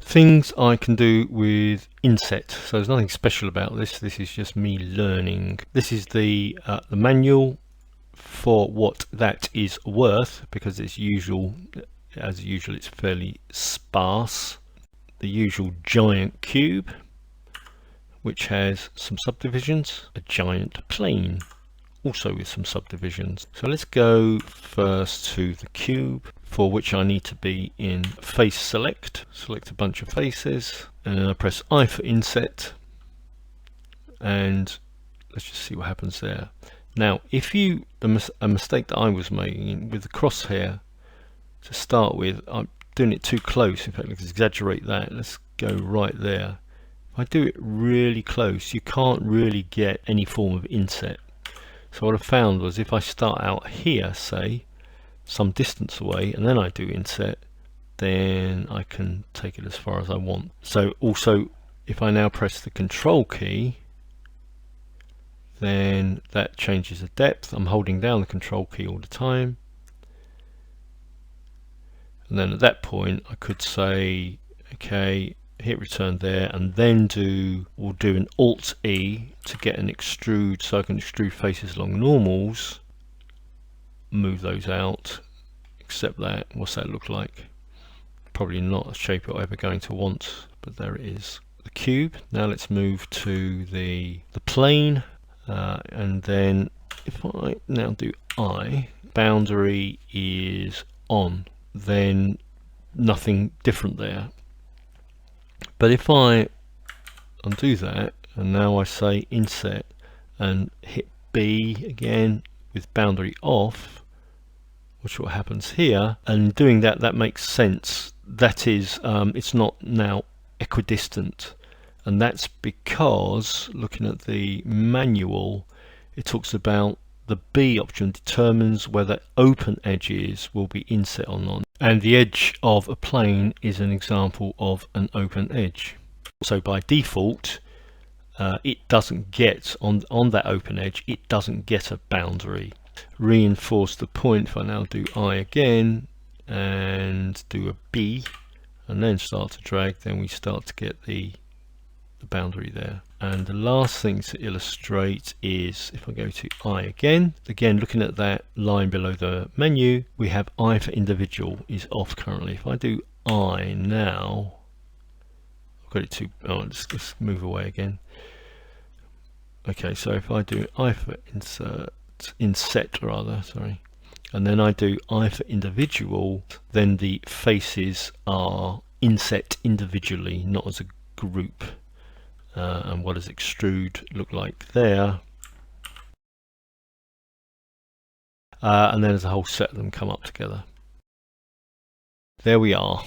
Things I can do with Inset. So there's nothing special about this. This is just me learning. This is the manual for what that is worth, because it's usual. As usual, it's fairly sparse. The usual giant cube, which has some subdivisions. A giant plane, also with some subdivisions. So let's go first to the cube, for which I need to be in face select. Select a bunch of faces, and then I press I for inset, and let's just see what happens there. Now, if you, a mistake that I was making with the crosshair to start with, I'm doing it too close. In fact, let's exaggerate that. Let's go right there. If I do it really close, you can't really get any form of inset. So what I found was, if I start out here, say, some distance away, and then I do inset, then I can take it as far as I want. So also, if I now press the control key, then that changes the depth. I'm holding down the control key all the time. And then at that point, I could say, okay, hit return there, and then we'll do an Alt E to get an extrude, so I can extrude faces along normals. Move those out, accept that. What's that look like? Probably not a shape you're ever going to want, but there it is. The cube. Now let's move to the plane, and then if I now do I, boundary is on, then nothing different there. But if I undo that, and now I say inset and hit B again with boundary off, watch what happens here. And doing that, that makes sense. That is, it's not now equidistant, and that's because, looking at the manual, it talks about the B option determines whether open edges will be inset or not, and the edge of a plane is an example of an open edge. So by default, it doesn't get on that open edge, it doesn't get a boundary. Reinforce the point. If I now do I again and do a B and then start to drag, then we start to get the boundary there. And the last thing to illustrate is, if I go to I again, looking at that line below the menu, we have I for individual is off currently. If I do I now, I've got it to, let's move away again. Okay, so if I do I for inset rather, sorry, and then I do I for individual, then the faces are inset individually, not as a group. And what does extrude look like there? And then there's a whole set of them come up together. There we are.